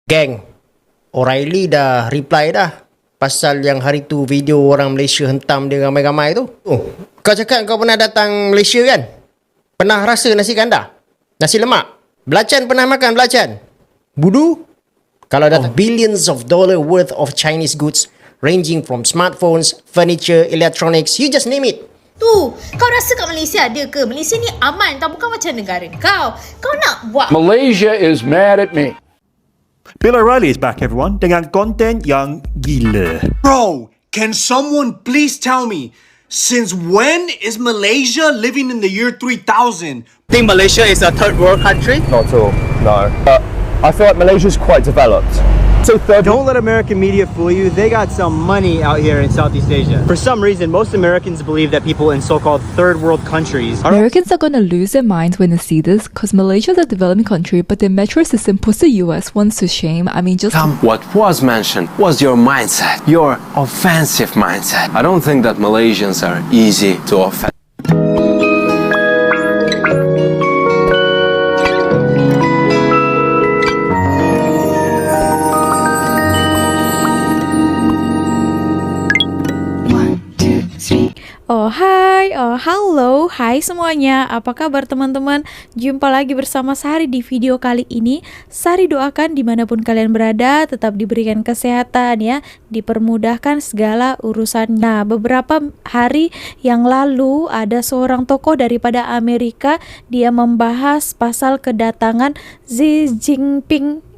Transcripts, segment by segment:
Geng, Reilly dah reply dah pasal yang hari tu video orang Malaysia hentam dia ramai-ramai tu. Kau cakap kau pernah datang Malaysia kan? Pernah rasa nasi kandar? Nasi lemak? Belacan pernah makan belacan? Budu? Kalau datang billions of dollar worth of Chinese goods ranging from smartphones, furniture, electronics, you just name it. Tu, kau rasa kat Malaysia ada ke? Malaysia ni aman tau, bukan macam negara kau. Kau nak buat Malaysia is mad at me. Bill O'Reilly is back, everyone, dengan konten yang gila. Bro, can someone please tell me, since when is Malaysia living in the year 3000? Think Malaysia is a third world country? Not at all, no. I feel like Malaysia's quite developed. So Don't let American media fool you. They got some money out here in Southeast Asia. For some reason, most Americans believe that people in so-called third world countries Americans are going to lose their minds when they see this because Malaysia is a developing country, but their metro system puts the US once to shame. I mean, just What was mentioned was your mindset, your offensive mindset. I don't think that Malaysians are easy to offend. Halo, hai semuanya. Apa kabar teman-teman? Jumpa lagi bersama Sari di video kali ini. Sari doakan dimanapun kalian berada tetap diberikan kesehatan ya, dipermudahkan segala urusan. Nah, beberapa hari yang lalu ada seorang tokoh daripada Amerika, dia membahas pasal kedatangan Xi Jinping.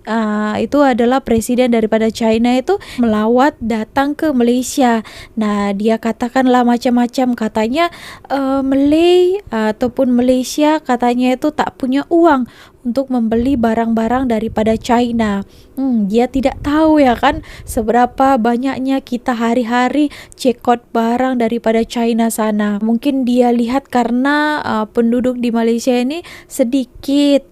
Itu adalah presiden daripada China itu melawat datang ke Malaysia. Nah, dia katakanlah macam-macam, katanya ataupun Malaysia katanya itu tak punya uang untuk membeli barang-barang daripada China. Dia tidak tahu ya kan seberapa banyaknya kita hari-hari check out barang daripada China sana. Mungkin dia lihat karena penduduk di Malaysia ini sedikit,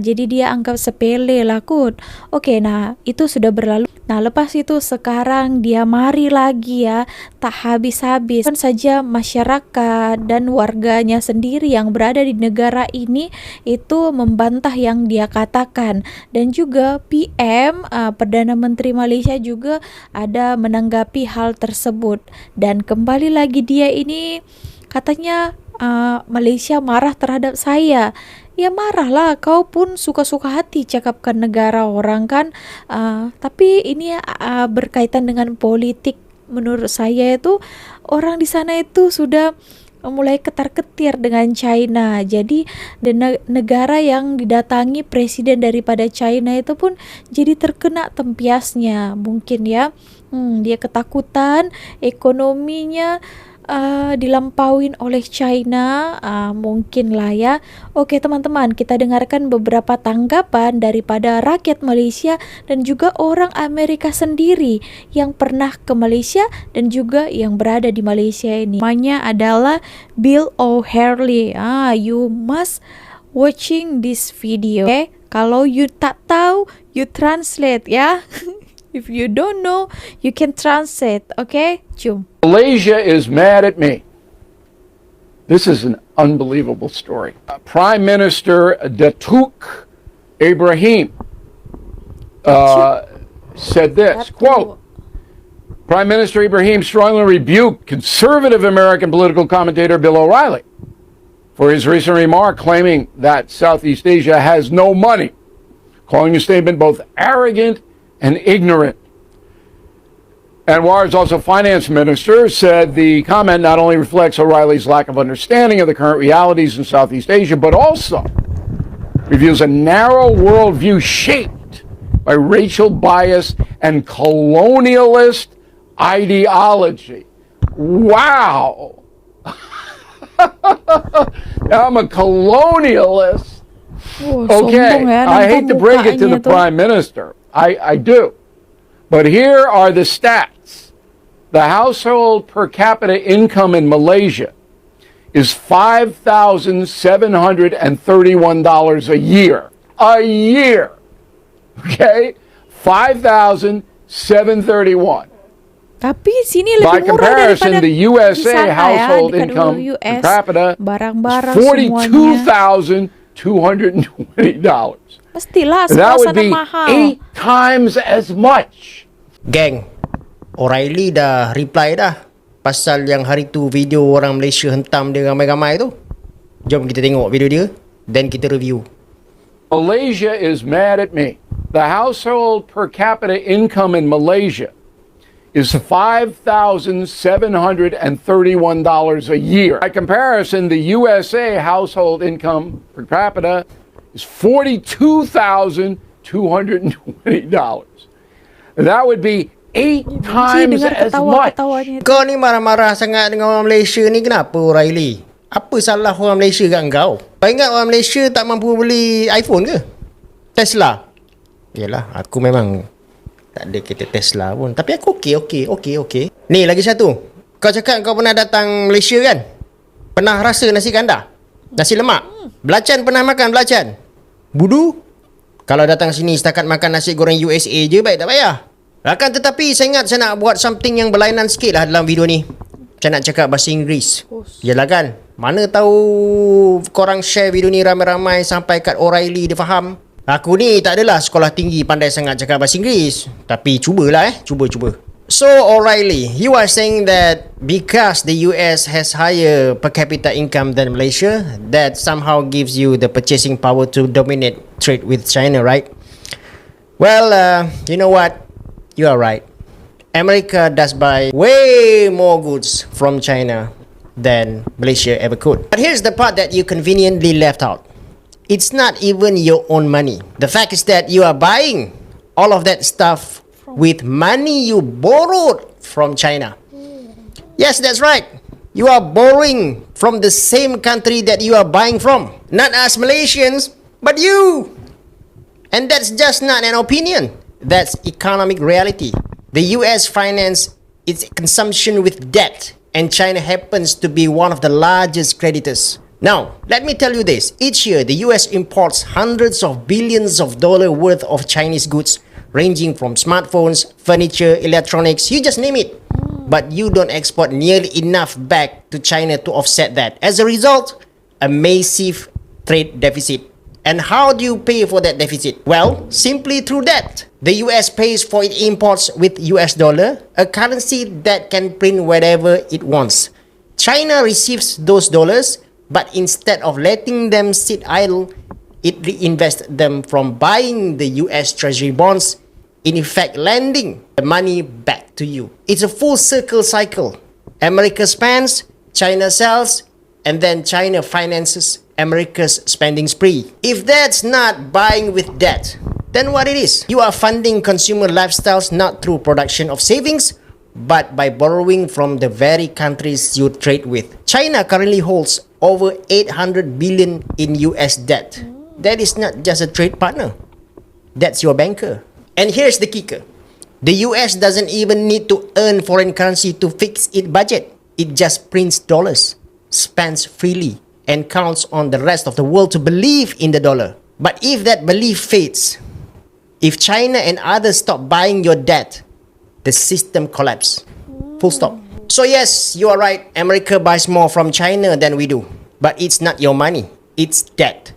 jadi dia anggap sepele lah kot. Oke, nah itu sudah berlalu. Nah, lepas itu sekarang dia mari lagi ya, tak habis-habis. Bukan saja masyarakat dan warganya sendiri yang berada di negara ini itu membantah yang dia katakan, dan juga PM Perdana Menteri Malaysia juga ada menanggapi hal tersebut. Dan kembali lagi dia ini katanya Malaysia marah terhadap saya. Ya marahlah, kau pun suka-suka hati cakapkan negara orang kan. Tapi ini berkaitan dengan politik. Menurut saya itu orang di sana itu sudah mulai ketar-ketir dengan China. Jadi negara yang didatangi presiden daripada China itu pun jadi terkena tempiasnya mungkin ya. Dia ketakutan ekonominya dilampauin oleh China, mungkin lah ya. Oke teman-teman, kita dengarkan beberapa tanggapan daripada rakyat Malaysia dan juga orang Amerika sendiri yang pernah ke Malaysia dan juga yang berada di Malaysia ini. Namanya adalah Bill O'Reilly. You must watching this video. Okay? Kalau you tak tahu, you translate ya. If you don't know, you can translate, okay? Jom. Malaysia is mad at me. This is an unbelievable story. Prime Minister Datuk Ibrahim said this, quote, Prime Minister Ibrahim strongly rebuked conservative American political commentator Bill O'Reilly for his recent remark claiming that Southeast Asia has no money, calling the statement both arrogant and ignorant. Anwar's also finance minister said the comment not only reflects O'Reilly's lack of understanding of the current realities in Southeast Asia, but also reveals a narrow worldview shaped by racial bias and colonialist ideology. Wow! I'm a colonialist. Okay, I hate to break it to the Prime Minister. I do. But here are the stats. The household per capita income in Malaysia is $5,731 a year. A year. Okay? 5,731. Tapi sini lebih By murah comparison, daripada the USA di sana household ya, income US, per capita barang-barang is $42,220. Mestilah That would suasana be mahal. 8 times as much. Geng, Reilly dah reply dah pasal yang hari tu video orang Malaysia hentam dia ramai-ramai tu. Jom kita tengok video dia, then kita review. Malaysia is mad at me. The household per capita income in Malaysia is $5,731 a year. By comparison, the USA household income per capita is $42,220. That would be 8 times dengar as much. ketawa-ketawanya. Kau ni marah-marah sangat dengan orang Malaysia ni, kenapa Reilly? Apa salah orang Malaysia kat kau? Kau ingat orang Malaysia tak mampu beli iPhone ke? Tesla? Yelah, aku memang tak ada kereta Tesla pun. Tapi aku okey. Ni lagi satu. Kau cakap kau pernah datang Malaysia kan? Pernah rasa nasi kandar? Nasi lemak? Belacan pernah makan belacan? Budu? Kalau datang sini setakat makan nasi goreng USA je, baik tak payah. Akan tetapi saya ingat saya nak buat something yang berlainan sikit lah dalam video ni. Saya nak cakap bahasa Inggeris. Yalah kan? Mana tahu korang share video ni ramai-ramai sampai kat O'Reilly dia faham. Aku ni tak adalah sekolah tinggi pandai sangat cakap bahasa Inggeris. Tapi cubalah Cuba. So O'Reilly, you are saying that because the US has higher per capita income than Malaysia, that somehow gives you the purchasing power to dominate trade with China, right? Well, you know what? You are right. America does buy way more goods from China than Malaysia ever could. But here's the part that you conveniently left out. It's not even your own money. The fact is that you are buying all of that stuff with money you borrowed from China. Yes, that's right. You are borrowing from the same country that you are buying from. Not us Malaysians, but you. And that's just not an opinion. That's economic reality. The US finance its consumption with debt, and China happens to be one of the largest creditors. Now, let me tell you this. Each year, the US imports hundreds of billions of dollars worth of Chinese goods, ranging from smartphones, furniture, electronics, you just name it. But you don't export nearly enough back to China to offset that. As a result, a massive trade deficit. And how do you pay for that deficit? Well, simply through debt. The US pays for its imports with US dollar, a currency that can print whatever it wants. China receives those dollars, but instead of letting them sit idle, it reinvests them from buying the US Treasury bonds, in effect lending the money back to you. It's a full circle cycle. America spends, China sells, and then China finances America's spending spree. If that's not buying with debt, then what it is? You are funding consumer lifestyles not through production of savings, but by borrowing from the very countries you trade with. China currently holds over 800 billion in US debt. That is not just a trade partner. That's your banker. And here's the kicker. The US doesn't even need to earn foreign currency to fix its budget. It just prints dollars, spends freely, and counts on the rest of the world to believe in the dollar. But if that belief fades, if China and others stop buying your debt, the system collapses. Full stop. So yes, you are right. America buys more from China than we do. But it's not your money. It's debt.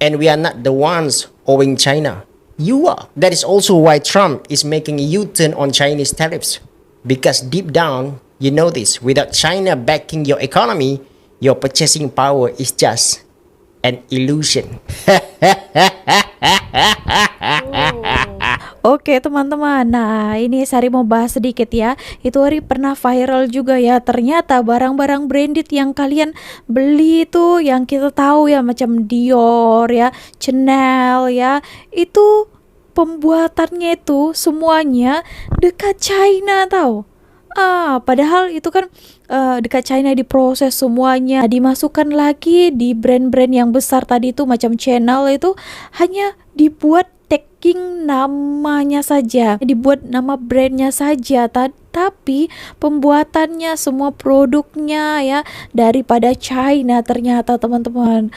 And we are not the ones owing China. You are. That is also why Trump is making a U-turn on Chinese tariffs. Because deep down, you know this. Without China backing your economy, your purchasing power is just an illusion. Oke teman-teman, nah ini Sari mau bahas sedikit ya. Itu hari pernah viral juga ya. Ternyata barang-barang branded yang kalian beli itu, yang kita tahu ya, macam Dior ya, Chanel ya, itu pembuatannya itu semuanya dekat China tau. Padahal itu kan dekat China diproses semuanya, dimasukkan lagi di brand-brand yang besar tadi itu macam Chanel itu hanya dibuat tagging namanya saja, dibuat nama brandnya saja, tapi pembuatannya semua produknya ya daripada China ternyata teman-teman.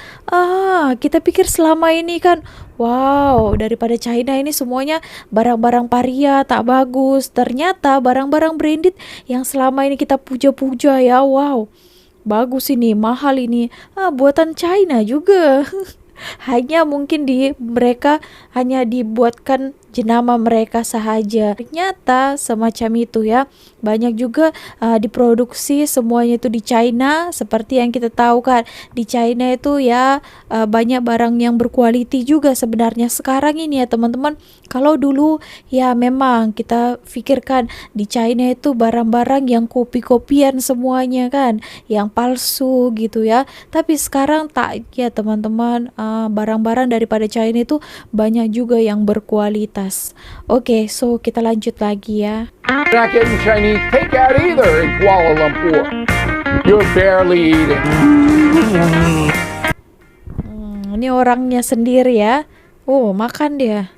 Kita pikir selama ini kan wow, daripada China ini semuanya barang-barang paria tak bagus. Ternyata barang-barang branded yang selama ini kita puja-puja ya, wow, bagus ini, mahal ini, buatan China juga. Hanya mungkin mereka hanya dibuatkan jenama mereka sahaja. Ternyata semacam itu ya. Banyak juga diproduksi semuanya itu di China. Seperti yang kita tahu kan, di China itu ya banyak barang yang berkualiti juga sebenarnya sekarang ini ya teman-teman. Kalau dulu ya memang kita pikirkan di China itu barang-barang yang kopi-kopian semuanya kan, yang palsu gitu ya. Tapi sekarang tak ya teman-teman, barang-barang daripada China itu banyak juga yang berkualitas. Oke, so kita lanjut lagi ya. You're not getting Chinese takeout either in Kuala Lumpur. You're barely eating. Ini orangnya sendiri ya. Oh, makan dia.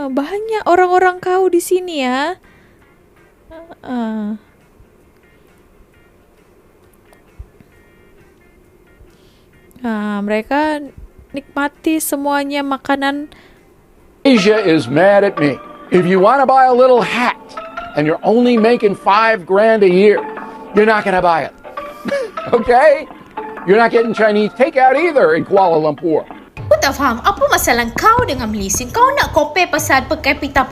Banyak orang-orang kau di sini ya. Mereka nikmati semuanya makanan. Asia is mad at me. If you want to buy a little hat and you're only making $5 grand a year, you're not going to buy it. Okay? You're not getting Chinese takeout either in Kuala Lumpur. Aku tak faham, apa masalah kau dengan Malaysia? Kau nak compare pasal per capita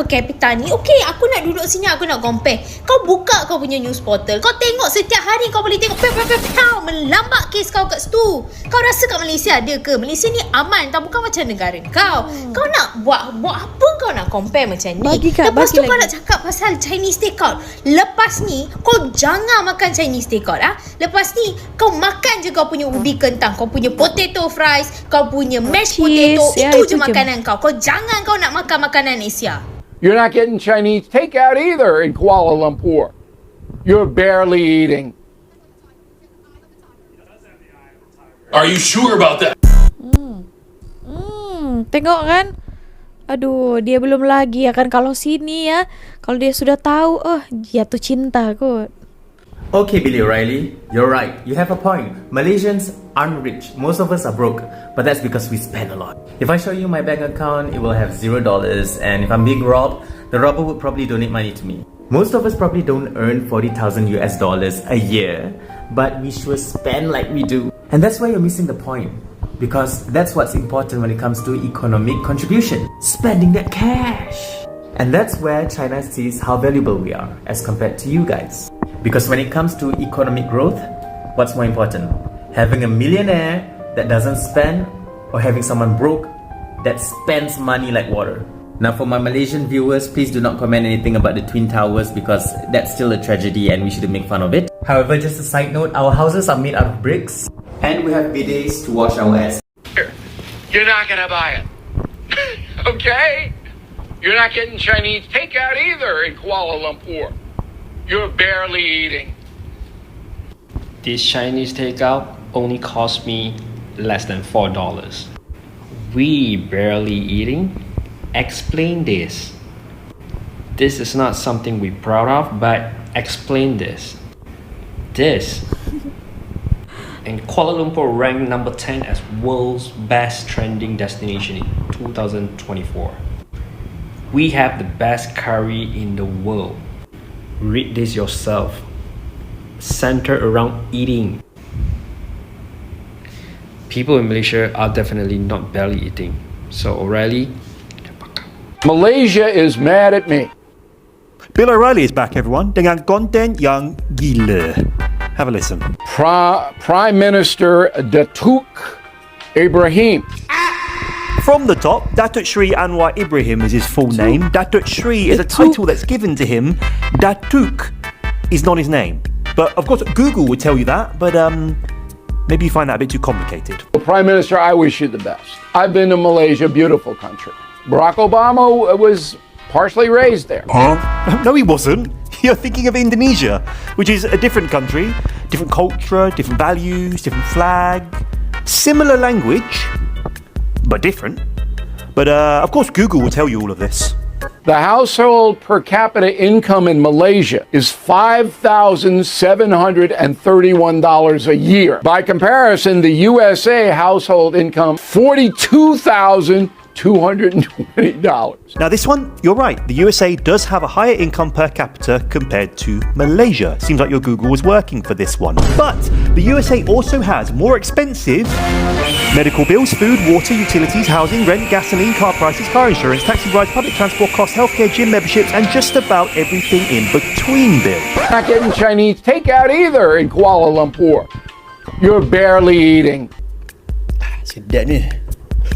ni? Okey, aku nak duduk sini, aku nak compare. Kau buka kau punya news portal. Kau tengok setiap hari kau boleh tengok melambak kes kau kat situ. Kau rasa kat Malaysia ada ke? Malaysia ni aman tau, bukan macam negara kau. Kau nak buat apa kau nak compare macam ni? Lepas tu kau nak cakap pasal Chinese takeout. Lepas ni kau jangan makan Chinese takeout Lepas ni kau makan je kau punya ubi kentang, kau punya potato fries, kau punya mashed potato. Itu je makanan kau. Kau jangan kau nak makan makanan Asia. You're not getting Chinese takeout either in Kuala Lumpur. You're barely eating. Are you sure about that? Tengok kan? Aduh, dia belum lagi ya kan. Kalau sini ya, kalau dia sudah tahu, jatuh cinta kot. Okay, Billy Reilly, you're right. You have a point. Malaysians aren't rich. Most of us are broke. But that's because we spend a lot. If I show you my bank account, it will have $0. And if I'm being robbed, the robber would probably donate money to me. Most of us probably don't earn $40,000 a year. But we sure spend like we do. And that's why you're missing the point. Because that's what's important when it comes to economic contribution. Spending that cash. And that's where China sees how valuable we are as compared to you guys. Because when it comes to economic growth, what's more important? Having a millionaire that doesn't spend, or having someone broke that spends money like water? Now for my Malaysian viewers, please do not comment anything about the Twin Towers because that's still a tragedy and we shouldn't make fun of it. However, just a side note, our houses are made out of bricks and we have bidets to wash our ass. You're not going to buy it. Okay? You're not getting Chinese takeout either in Kuala Lumpur. You're barely eating. This Chinese takeout only cost me less than $4. We barely eating? Explain this. This is not something we're proud of, but explain this. And Kuala Lumpur ranked number 10 as world's best trending destination in 2024. We have the best curry in the world. Read this yourself. Centered around eating. People in Malaysia are definitely not barely eating. So Reilly, Malaysia is mad at me. Bill O'Reilly is back, everyone, dengan konten yang gila. Have a listen. Prime Minister Datuk Ibrahim. From the top, Datuk Sri Anwar Ibrahim is his full name. Datuk Sri is a title that's given to him. Datuk is not his name. But of course, Google would tell you that, but maybe you find that a bit too complicated. Prime Minister, I wish you the best. I've been to Malaysia, beautiful country. Barack Obama was partially raised there. Huh? No, he wasn't. You're thinking of Indonesia, which is a different country, different culture, different values, different flag, similar language, but different. But of course, Google will tell you all of this. The household per capita income in Malaysia is $5,731 a year. By comparison, the USA household income $42,200 $220. Now, this one, you're right. The USA does have a higher income per capita compared to Malaysia. Seems like your Google was working for this one. But the USA also has more expensive medical bills, food, water, utilities, housing, rent, gasoline, car prices, car insurance, taxi rides, public transport costs, healthcare, gym memberships, and just about everything in between, Bill. Not getting Chinese takeout either in Kuala Lumpur. You're barely eating.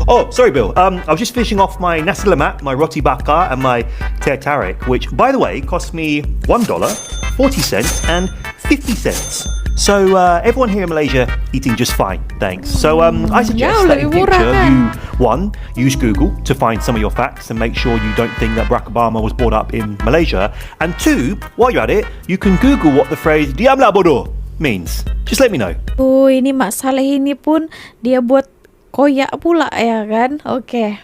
Oh, sorry, Bill. I was just finishing off my nasi lemak, my roti bakar, and my teh tarik, which, by the way, cost me $1, 40 cents, and 50 cents. So everyone here in Malaysia eating just fine, thanks. So I suggest that in future you, 1, use Google to find some of your facts and make sure you don't think that Barack Obama was brought up in Malaysia. And 2, while you're at it, you can Google what the phrase "diamlah bodoh" means. Just let me know. Oh, ini Mak Saleh ini pun dia buat koyak pula ya kan? Oke.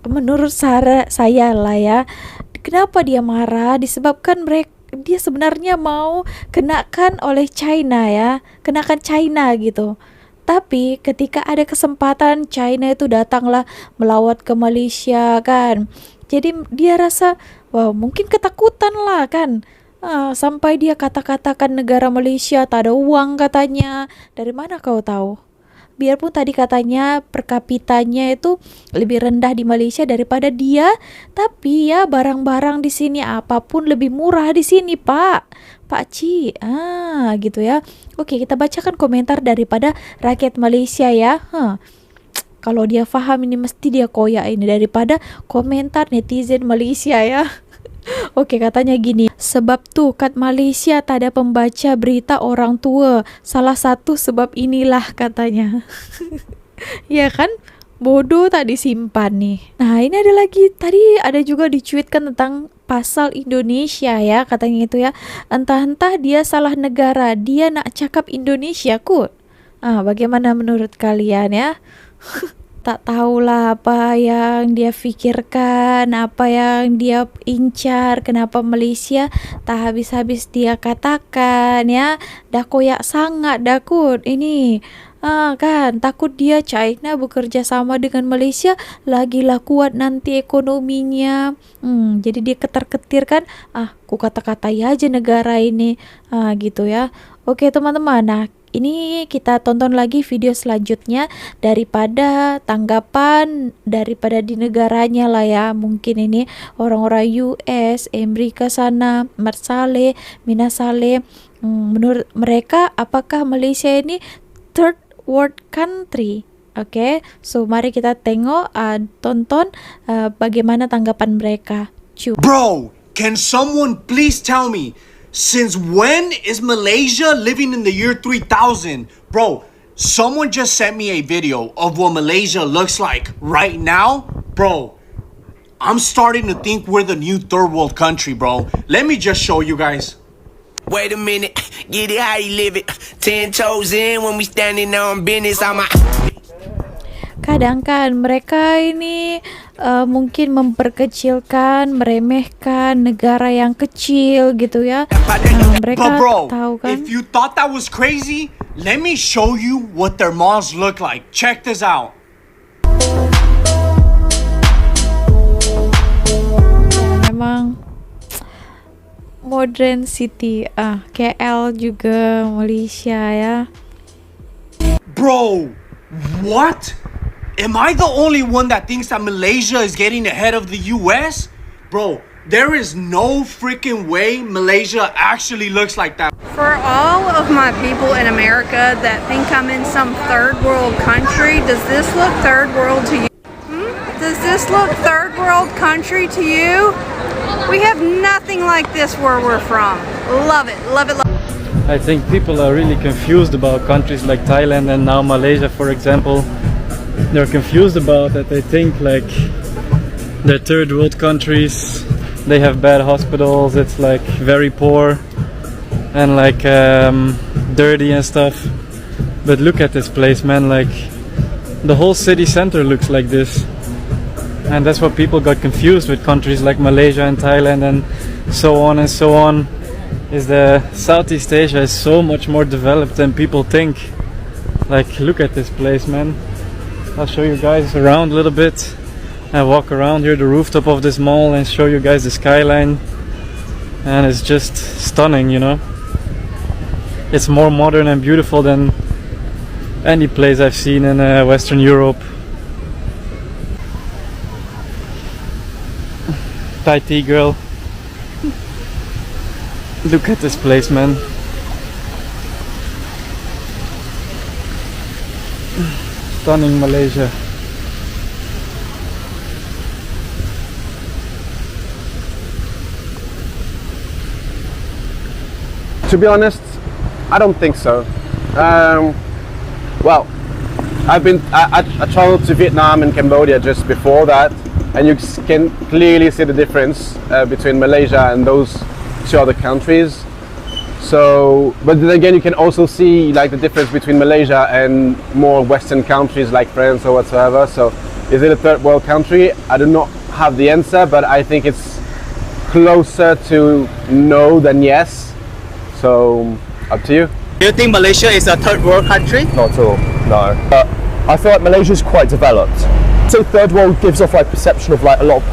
Menurut saya lah ya, kenapa dia marah? Disebabkan dia sebenarnya mau kenakan oleh China ya, kenakan China gitu. Tapi ketika ada kesempatan, China itu datanglah melawat ke Malaysia kan. Jadi dia rasa, wah mungkin ketakutan lah kan. Sampai dia kata-katakan negara Malaysia tak ada uang katanya. Dari mana kau tahu? Biarpun tadi katanya per kapitanya itu lebih rendah di Malaysia daripada dia, tapi ya barang-barang di sini apapun lebih murah di sini, Pak Ci. Gitu ya. Oke, kita bacakan komentar daripada rakyat Malaysia ya. Kalau dia faham ini mesti dia koyak ini daripada komentar netizen Malaysia ya. Oke, katanya gini, sebab tuh kat Malaysia tak ada pembaca berita orang tua. Salah satu sebab inilah katanya. Ya kan? Bodoh tak disimpan nih. Nah, ini ada lagi. Tadi ada juga dicuitkan tentang pasal Indonesia ya, katanya itu ya. Entah-entah dia salah negara, dia nak cakap Indonesia kot. Bagaimana menurut kalian ya? Tak tahulah apa yang dia fikirkan, apa yang dia incar, kenapa Malaysia tak habis-habis dia katakan ya. Dah koyak sangat dah kot ini. Kan takut dia China bekerja sama dengan Malaysia lagilah kuat nanti ekonominya. Jadi dia ketar-ketir kan, ku kata-katai aja negara ini. Gitu ya. Oke teman-teman, nah ini kita tonton lagi video selanjutnya daripada tanggapan daripada di negaranya lah ya. Mungkin ini orang-orang US, Amerika sana, Marsale, Minasale. Menurut mereka apakah Malaysia ini third world country? Oke, so mari kita tengok, tonton bagaimana tanggapan mereka. Bro, can someone please tell me, since when is Malaysia living in the year 3000? Bro, someone just sent me a video of what Malaysia looks like right now. Bro, I'm starting to think we're the new third world country, bro. Let me just show you guys. Wait a minute, get it how you live it. 10 toes in when we standing on business. Kadang kan mereka ini mungkin memperkecilkan, meremehkan negara yang kecil gitu ya. Mereka tahu kan. If you thought that was crazy, let me show you what their malls look like. Check this out. Memang modern city. KL juga Malaysia ya. Bro, what? Am I the only one that thinks that Malaysia is getting ahead of the US? Bro, there is no freaking way Malaysia actually looks like that. For all of my people in America that think I'm in some third world country, does this look third world to you? Does this look third world country to you? We have nothing like this where we're from. Love it, love it, love it. I think people are really confused about countries like Thailand and now Malaysia, for example. They're confused about that. They think like they're third world countries, they have bad hospitals, it's like very poor and like dirty and stuff. But look at this place, man, like the whole city center looks like this. And that's what people got confused with countries like Malaysia and Thailand and so on and so on, is the Southeast Asia is so much more developed than people think. Like look at this place, man. I'll show you guys around a little bit. I walk around here the rooftop of this mall and show you guys the skyline, and it's just stunning, you know. It's more modern and beautiful than any place I've seen in Western Europe. Thai tea girl. Look at this place, man. Stunning Malaysia. To be honest, I don't think so. Well, I traveled to Vietnam and Cambodia just before that, and you can clearly see the difference between Malaysia and those two other countries. So, but then again, you can also see like the difference between Malaysia and more Western countries like France or whatsoever. So, is it a third world country? I do not have the answer, but I think it's closer to no than yes. So, up to you. Do you think Malaysia is a third world country? Not at all, no. But I feel like Malaysia's quite developed. So third world gives off like perception of like a lot of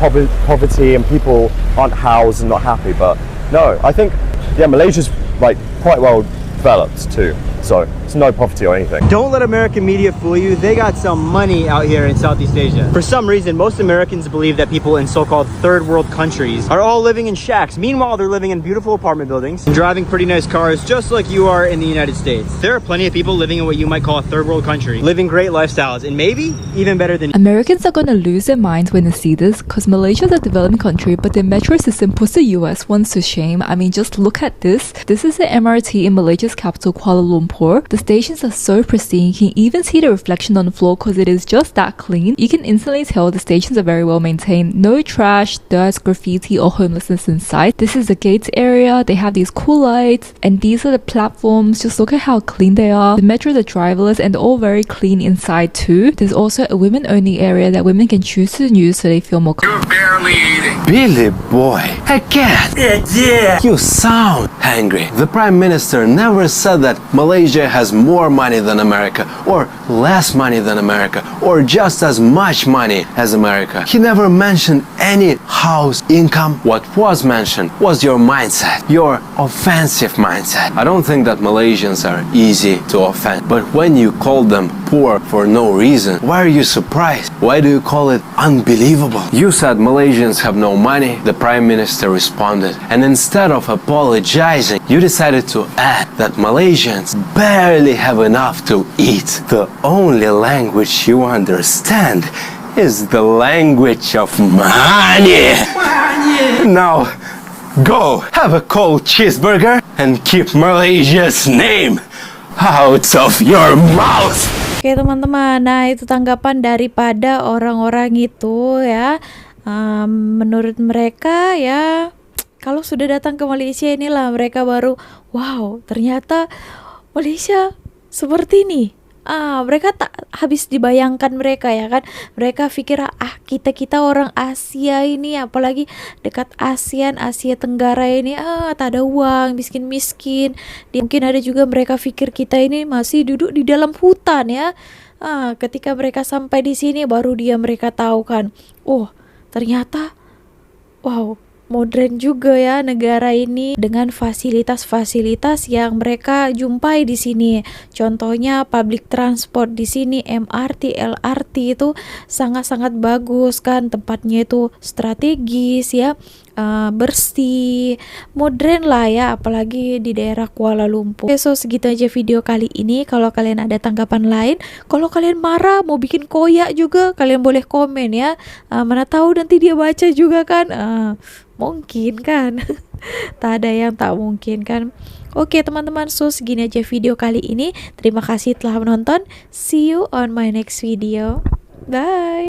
poverty and people aren't housed and not happy. But no, I think Malaysia's like quite well developed too. So it's no poverty or anything. Don't let American media fool you. They got some money out here in Southeast Asia. For some reason, most Americans believe that people in so-called third world countries are all living in shacks. Meanwhile, they're living in beautiful apartment buildings and driving pretty nice cars just like you are in the United States. There are plenty of people living in what you might call a third world country, living great lifestyles, and maybe even better than Americans are gonna lose their minds when they see this, because Malaysia is a developing country, but their metro system puts the US once to shame. I mean, just look at this. This is the MRT in Malaysia's capital, Kuala Lumpur. The stations are so pristine. You can even see the reflection on the floor because it is just that clean. You can instantly tell the stations are very well maintained. No trash, dirt, graffiti, or homelessness inside. This is the gates area. They have these cool lights, and these are the platforms. Just look at how clean they are. The metros are driverless, and they're all very clean inside too. There's also a women-only area that women can choose to use so they feel more comfortable. Barely eating. Billy boy, again. Yeah. You sound angry. The Prime Minister never said that Malaysia has more money than America, or less money than America, or just as much money as America. He never mentioned any house income. What was mentioned was your mindset, your offensive mindset. I don't think that Malaysians are easy to offend, but when you call them poor for no reason, why are you surprised? Why do you call it unbelievable? You said Malaysians have no money. The Prime Minister responded, and instead of apologizing, you decided to add that Malaysians barely have enough to eat. The only language you understand is the language of money. Now, go have a cold cheeseburger and keep Malaysia's name out of your mouth. Oke teman-teman, nah itu tanggapan daripada orang-orang itu ya. Menurut mereka ya, kalau sudah datang ke Malaysia inilah mereka baru wow, ternyata Malaysia seperti ini. Mereka tak habis dibayangkan mereka ya kan. Mereka pikir kita orang Asia ini, apalagi dekat ASEAN, Asia Tenggara ini tak ada uang, miskin-miskin. Mungkin ada juga mereka pikir kita ini masih duduk di dalam hutan ya. Ketika mereka sampai di sini baru mereka tahu kan. Oh, ternyata wow, modern juga ya negara ini dengan fasilitas-fasilitas yang mereka jumpai di sini. Contohnya public transport di sini, MRT, LRT itu sangat-sangat bagus kan, tempatnya itu strategis ya, bersih, modern lah ya, apalagi di daerah Kuala Lumpur. So segitu aja video kali ini. Kalau kalian ada tanggapan lain, kalau kalian marah mau bikin koyak juga, kalian boleh komen ya. Mana tahu nanti dia baca juga kan. Mungkin kan. Tak ada yang tak mungkin kan. Oke teman-teman, so segini aja video kali ini. Terima kasih telah menonton. See you on my next video. Bye.